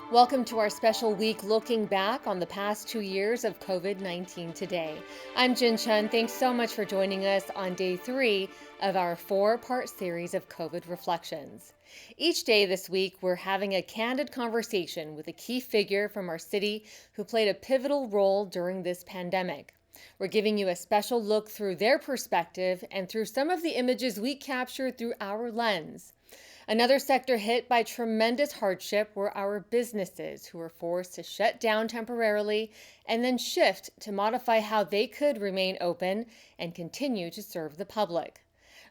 Welcome to our special week looking back on the past 2 years of COVID-19 today. I'm Jin Chun. Thanks so much for joining us on day 3 of our 4-part series of COVID reflections. Each day this week, we're having a candid conversation with a key figure from our city who played a pivotal role during this pandemic. We're giving you a special look through their perspective and through some of the images we captured through our lens. Another sector hit by tremendous hardship were our businesses, who were forced to shut down temporarily and then shift to modify how they could remain open and continue to serve the public.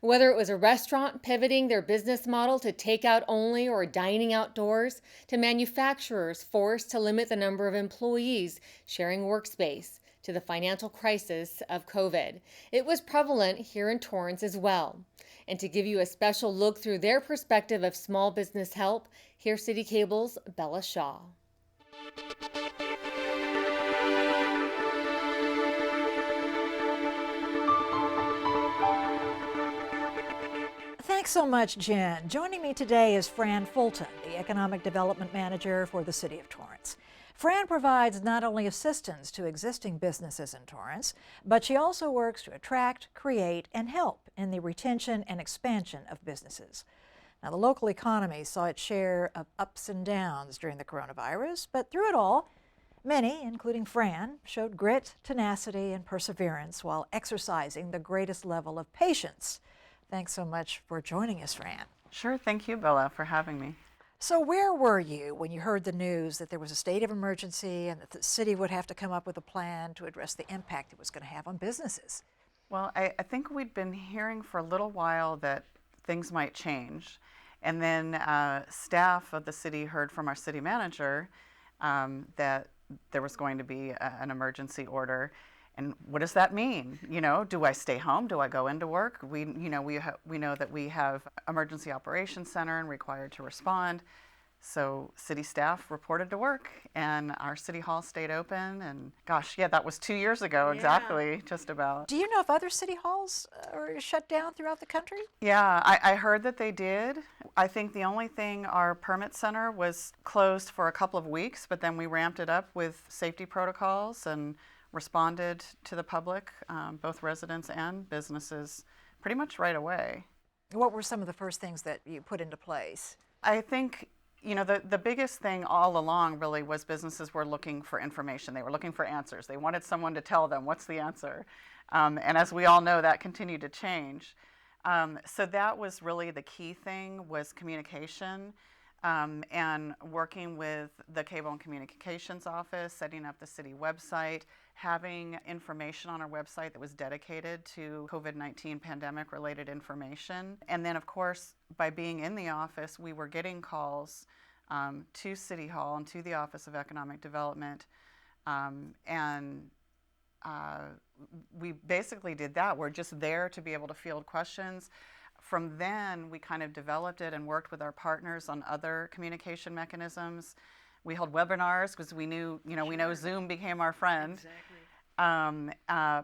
Whether it was a restaurant pivoting their business model to takeout only or dining outdoors, to manufacturers forced to limit the number of employees sharing workspace, to the financial crisis of COVID. It was prevalent here in Torrance as well. And to give you a special look through their perspective of small business help, here's City Cable's Bella Shaw. Thanks so much, Jen. Joining me today is Fran Fulton, the Economic Development Manager for the City of Torrance. Fran provides not only assistance to existing businesses in Torrance, but she also works to attract, create, and help in the retention and expansion of businesses. Now, the local economy saw its share of ups and downs during the coronavirus, but through it all, many, including Fran, showed grit, tenacity, and perseverance while exercising the greatest level of patience. Thanks so much for joining us, Fran. Sure, thank you, Bella, for having me. So where were you when you heard the news that there was a state of emergency and that the city would have to come up with a plan to address the impact it was going to have on businesses? Well, I think we'd been hearing for a little while that things might change. And then staff of the city heard from our city manager that there was going to be an emergency order. And what does that mean? You know, do I stay home? Do I go into work? We know that we have emergency operations center and required to respond. So city staff reported to work, and our city hall stayed open. And gosh, yeah, that was 2 years ago, exactly, just about. Do you know if other city halls are shut down throughout the country? Yeah, I heard that they did. I think the only thing, our permit center was closed for a couple of weeks, but then we ramped it up with safety protocols and responded to the public, both residents and businesses, pretty much right away. What were some of the first things that you put into place? I think, you know, the biggest thing all along really was businesses were looking for information. They were looking for answers. They wanted someone to tell them what's the answer. And as we all know, that continued to change. So that was really the key thing, was communication. And working with the Cable and Communications Office, setting up the city website, having information on our website that was dedicated to COVID-19 pandemic-related information. And then, of course, by being in the office, we were getting calls to City Hall and to the Office of Economic Development. We basically did that. We're just there to be able to field questions. From then, we kind of developed it and worked with our partners on other communication mechanisms. We held webinars because we knew, we know Zoom became our friend. Exactly.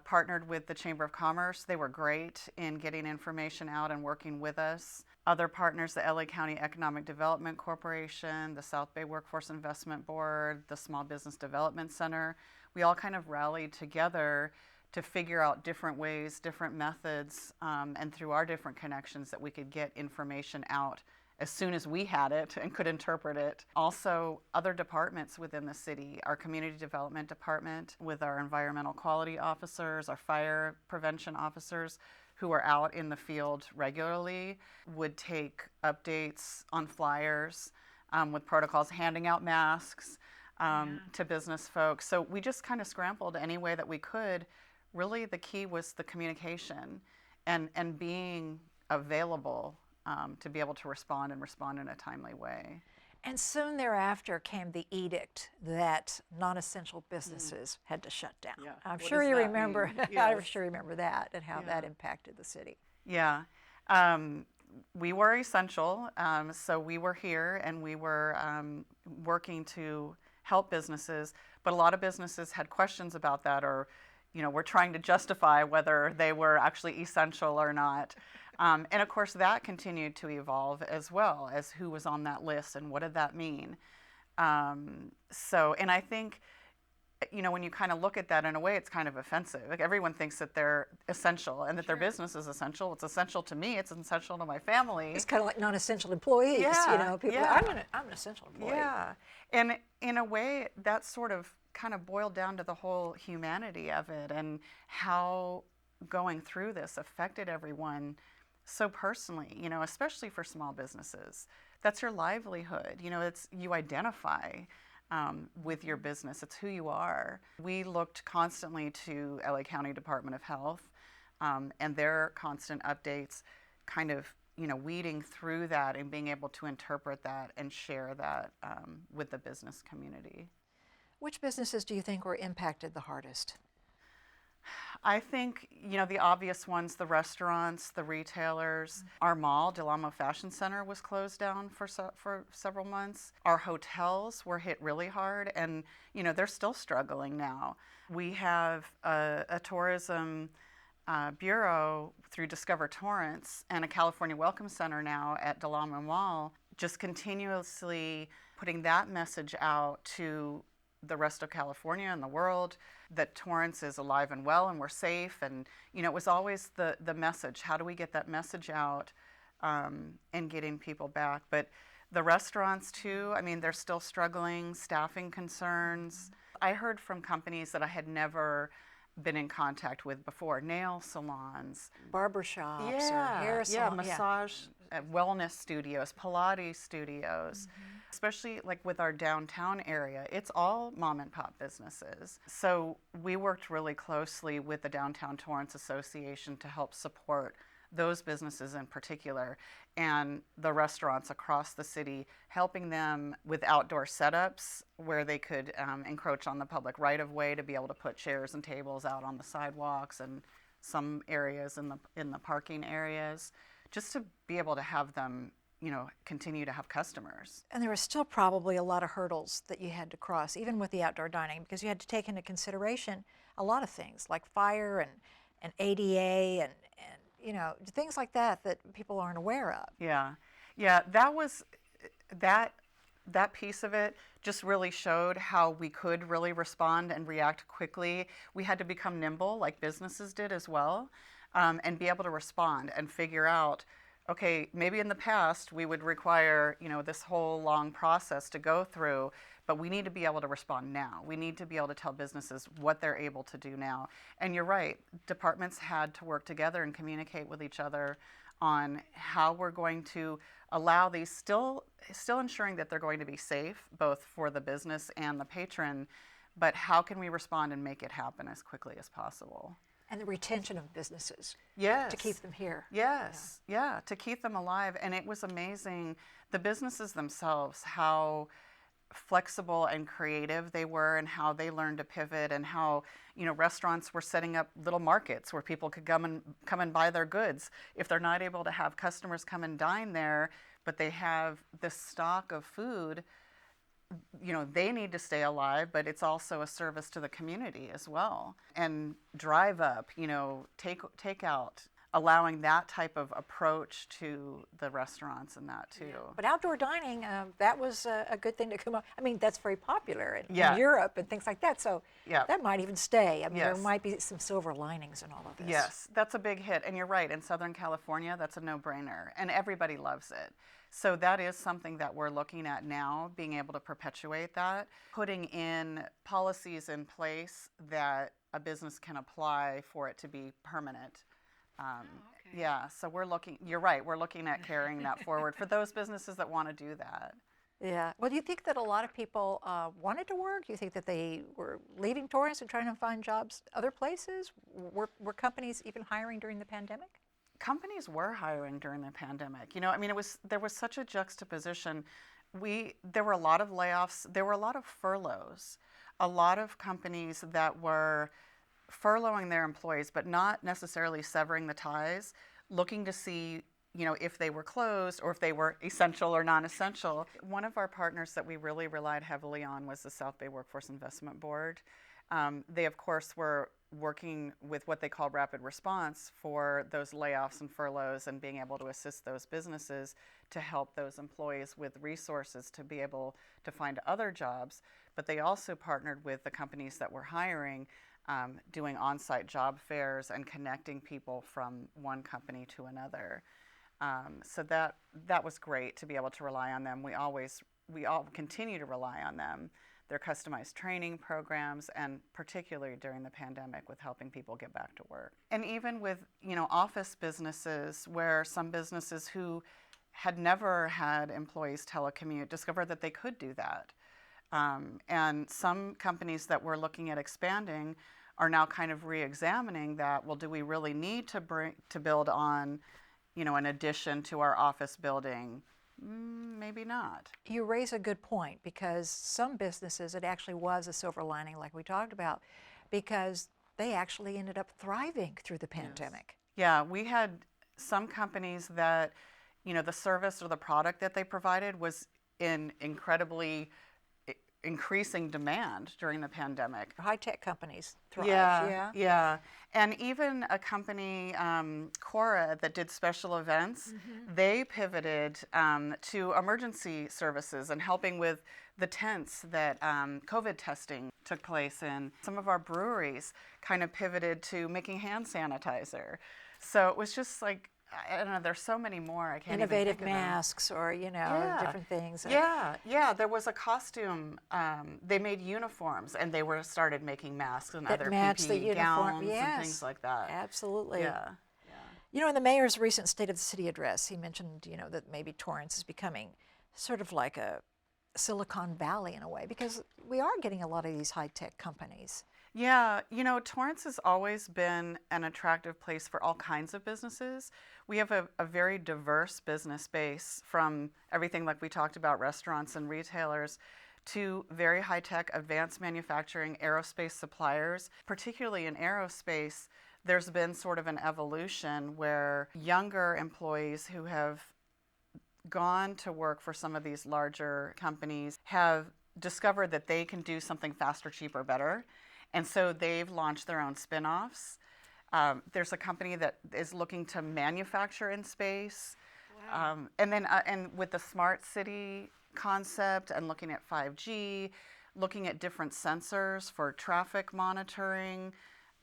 Partnered with the Chamber of Commerce. They were great in getting information out and working with us. Other partners, the LA County Economic Development Corporation, the South Bay Workforce Investment Board, the Small Business Development Center. We all kind of rallied together to figure out different ways, different methods, and through our different connections that we could get information out as soon as we had it and could interpret it. Also, other departments within the city, our community development department with our environmental quality officers, our fire prevention officers who are out in the field regularly, would take updates on flyers with protocols, handing out masks to business folks. So we just kind of scrambled any way that we could. Really, the key was the communication and being available to be able to respond in a timely way. And soon thereafter came the edict that non-essential businesses had to shut down. Yeah. I'm sure you remember. Yes. I'm sure you remember that and how that impacted the city. Yeah. We were essential, so we were here and we were working to help businesses, but a lot of businesses had questions about that, or were trying to justify whether they were actually essential or not. And of course, that continued to evolve as well as who was on that list and what did that mean. And I think, when you kind of look at that in a way, it's kind of offensive. Like, everyone thinks that they're essential and that their business is essential. It's essential to me. It's essential to my family. It's kind of like non-essential employees. Yeah, People. yeah. I'm an essential employee. Yeah, and in a way, that sort of kind of boiled down to the whole humanity of it and how going through this affected everyone so personally. Especially for small businesses. That's your livelihood. You identify with your business. It's who you are. We looked constantly to LA County Department of Health and their constant updates, kind of, weeding through that and being able to interpret that and share that with the business community. Which businesses do you think were impacted the hardest? I think, the obvious ones, the restaurants, the retailers. Our mall, Del Amo Fashion Center, was closed down for several months. Our hotels were hit really hard, and, they're still struggling now. We have a tourism bureau through Discover Torrance and a California Welcome Center now at Del Amo Mall, just continuously putting that message out to the rest of California and the world that Torrance is alive and well and we're safe. And it was always the message. How do we get that message out and getting people back? But the restaurants too, they're still struggling, staffing concerns. I heard from companies that I had never been in contact with before, nail salons, barbershops, or hair salons, massage, wellness studios, Pilates studios. Especially like with our downtown area, it's all mom and pop businesses. So we worked really closely with the Downtown Torrance Association to help support those businesses in particular, and the restaurants across the city, helping them with outdoor setups where they could encroach on the public right-of-way to be able to put chairs and tables out on the sidewalks and some areas in the parking areas, just to be able to have them continue to have customers. And there were still probably a lot of hurdles that you had to cross, even with the outdoor dining, because you had to take into consideration a lot of things like fire and ADA and things like that people aren't aware of. Yeah, that was that piece of it just really showed how we could really respond and react quickly. We had to become nimble, like businesses did as well, and be able to respond and figure out, okay, maybe in the past we would require, this whole long process to go through, but we need to be able to respond now. We need to be able to tell businesses what they're able to do now. And you're right, departments had to work together and communicate with each other on how we're going to allow these, still ensuring that they're going to be safe, both for the business and the patron, but how can we respond and make it happen as quickly as possible? And the retention of businesses. Yes. To keep them here. Yes. Yeah, to keep them alive. And it was amazing, the businesses themselves, how flexible and creative they were and how they learned to pivot, and how, restaurants were setting up little markets where people could come and buy their goods. If they're not able to have customers come and dine there, but they have this stock of food, they need to stay alive, but it's also a service to the community as well. And drive up, take out, allowing that type of approach to the restaurants and that too. But outdoor dining, that was a good thing to come up. That's very popular in Europe and things like that. So that might even stay. There might be some silver linings in all of this. Yes, that's a big hit. And you're right, in Southern California, that's a no-brainer. And everybody loves it. So that is something that we're looking at now, being able to perpetuate that, putting in policies in place that a business can apply for it to be permanent. Okay. Yeah, so you're right, we're looking at carrying that forward for those businesses that want to do that. Yeah. Well, do you think that a lot of people wanted to work? Do you think that they were leaving Torrance and trying to find jobs other places? Were companies even hiring during the pandemic? Companies were hiring during the pandemic. There was such a juxtaposition. There were a lot of layoffs. There were a lot of furloughs. A lot of companies that were furloughing their employees, but not necessarily severing the ties, looking to see if they were closed or if they were essential or non-essential. One of our partners that we really relied heavily on was the South Bay Workforce Investment Board. They, of course, were working with what they call rapid response for those layoffs and furloughs and being able to assist those businesses to help those employees with resources to be able to find other jobs. But they also partnered with the companies that were hiring, doing on-site job fairs and connecting people from one company to another. So that was great to be able to rely on them. We all continue to rely on them, their customized training programs, and particularly during the pandemic with helping people get back to work. And even with, office businesses, where some businesses who had never had employees telecommute discovered that they could do that. And some companies that were looking at expanding are now kind of re-examining that. Well, do we really need to build on, an addition to our office building? Maybe not. You raise a good point, because some businesses, it actually was a silver lining, like we talked about, because they actually ended up thriving through the pandemic. Yes. Yeah, we had some companies that, the service or the product that they provided was in incredibly increasing demand during the pandemic. High-tech companies thrived. Yeah. And even a company, Cora, that did special events, they pivoted to emergency services and helping with the tents that COVID testing took place in. Some of our breweries kind of pivoted to making hand sanitizer. So it was just like, I don't know, there's so many more. I can't Innovative even think masks or, different things. Yeah. There was a costume. They made uniforms, and they started making masks and that other match the PPE uniform. gowns and things like that. Absolutely. Yeah. In the mayor's recent State of the City address, he mentioned, that maybe Torrance is becoming sort of like a Silicon Valley in a way, because we are getting a lot of these high-tech companies. Yeah, Torrance has always been an attractive place for all kinds of businesses. We have a very diverse business base, from everything like we talked about, restaurants and retailers, to very high-tech advanced manufacturing, aerospace suppliers. Particularly in aerospace, there's been sort of an evolution where younger employees who have gone to work for some of these larger companies have discovered that they can do something faster, cheaper, better. And so they've launched their own spin-offs. There's a company that is looking to manufacture in space. Wow. And with the smart city concept and looking at 5G, looking at different sensors for traffic monitoring,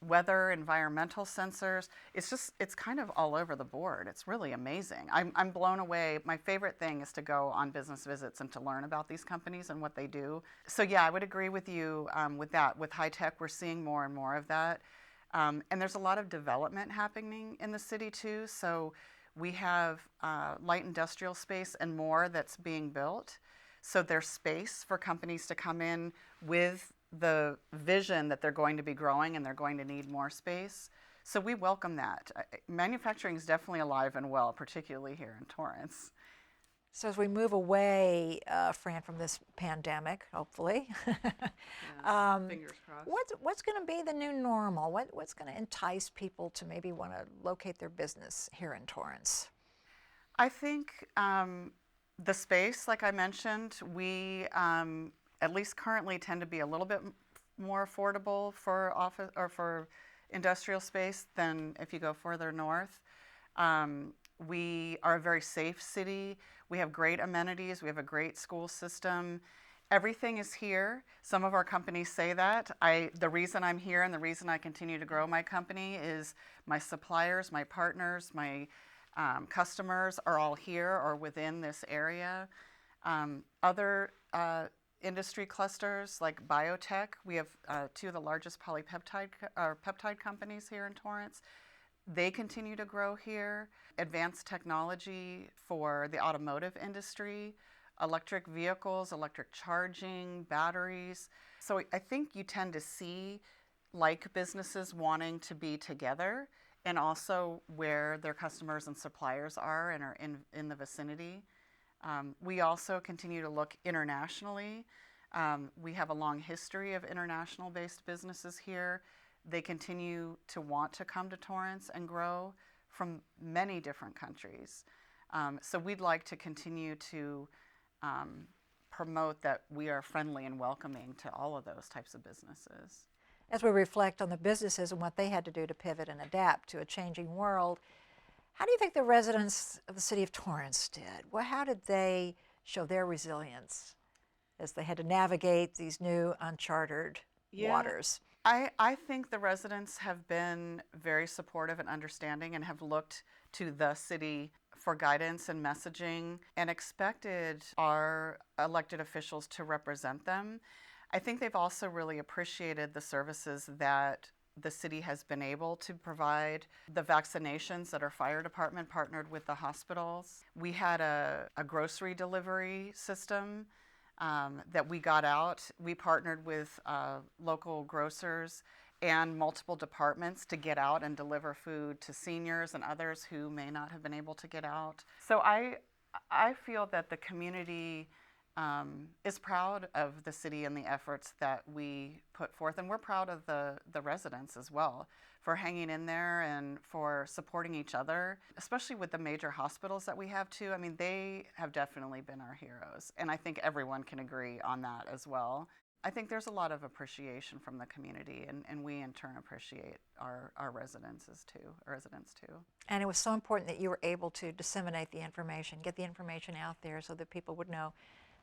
weather, environmental sensors. It's kind of all over the board. It's really amazing. I'm blown away. My favorite thing is to go on business visits and to learn about these companies and what they do. So yeah, I would agree with you with that. With high tech, we're seeing more and more of that. And there's a lot of development happening in the city too. So we have light industrial space and more that's being built. So there's space for companies to come in with the vision that they're going to be growing and they're going to need more space. So we welcome that. Manufacturing is definitely alive and well, particularly here in Torrance. So as we move away, Fran, from this pandemic, hopefully, Fingers crossed. What's going to be the new normal? What's going to entice people to maybe want to locate their business here in Torrance? I think the space, like I mentioned, we at least currently tend to be a little bit more affordable for office or for industrial space than if you go further north. We are a very safe city. We have great amenities. We have a great school system. Everything is here. Some of our companies say that. The reason I'm here and the reason I continue to grow my company is my suppliers, my partners, my customers are all here or within this area. Other industry clusters like biotech. We have two of the largest peptide companies here in Torrance. They continue to grow here. Advanced technology for the automotive industry, electric vehicles, electric charging, batteries. So I think you tend to see like businesses wanting to be together, and also where their customers and suppliers are and are in the vicinity. We also continue to look internationally. We have a long history of international-based businesses here. They continue to want to come to Torrance and grow from many different countries. So we'd like to continue to promote that we are friendly and welcoming to all of those types of businesses. As we reflect on the businesses and what they had to do to pivot and adapt to a changing world, how do you think the residents of the city of Torrance did? Well, how did they show their resilience as they had to navigate these new uncharted waters? I think the residents have been very supportive and understanding and have looked to the city for guidance and messaging and expected our elected officials to represent them. I think they've also really appreciated the services that the city has been able to provide, the vaccinations that our fire department partnered with the hospitals. We had a grocery delivery system that we got out. We partnered with local grocers and multiple departments to get out and deliver food to seniors and others who may not have been able to get out. So I feel that the community is proud of the city and the efforts that we put forth, and we're proud of the residents as well for hanging in there and for supporting each other, especially with the major hospitals that we have too. I mean, they have definitely been our heroes, and I think everyone can agree on that as well. I think there's a lot of appreciation from the community, and we in turn appreciate our residents too. And it was so important that you were able to disseminate the information, get the information out there so that people would know,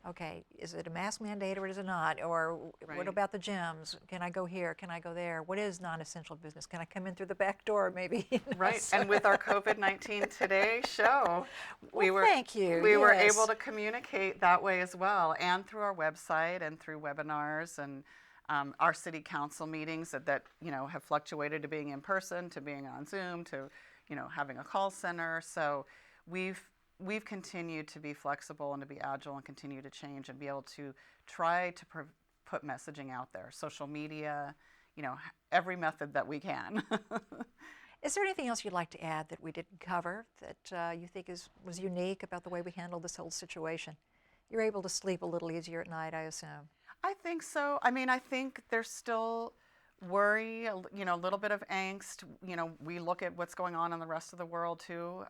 okay, is it a mask mandate or is it not? Or what about the gyms? Can I go here? Can I go there? What is non-essential business? Can I come in through the back door maybe? Right, and with our COVID-19 Today show, we were able to communicate that way as well, and through our website and through webinars and our city council meetings that have fluctuated to being in person, to being on Zoom, to having a call center. So we've continued to be flexible and to be agile and continue to change and be able to try to put messaging out there, social media, every method that we can. Is there anything else you'd like to add that we didn't cover that you think was unique about the way we handled this whole situation? You're able to sleep a little easier at night, I assume. I think so. I mean, I think there's still worry, a little bit of angst. We look at what's going on in the rest of the world too.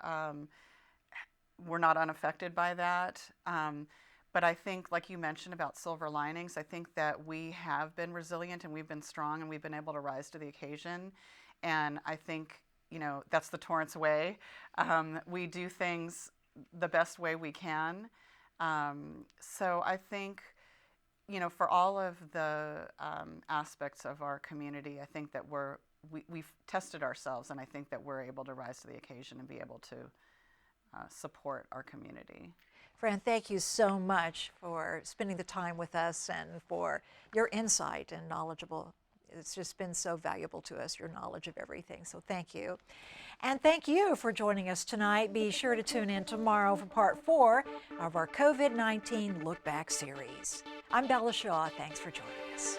We're not unaffected by that. But I think, like you mentioned about silver linings, I think that we have been resilient and we've been strong and we've been able to rise to the occasion. And I think, that's the Torrance way. We do things the best way we can. So I think, for all of the aspects of our community, I think that we've tested ourselves, and I think that we're able to rise to the occasion and be able to support our community. Fran, thank you so much for spending the time with us and for your insight and knowledgeable. It's just been so valuable to us, your knowledge of everything. So thank you. And thank you for joining us tonight. Be sure to tune in tomorrow for part 4 of our COVID-19 Look Back series. I'm Bella Shaw. Thanks for joining us.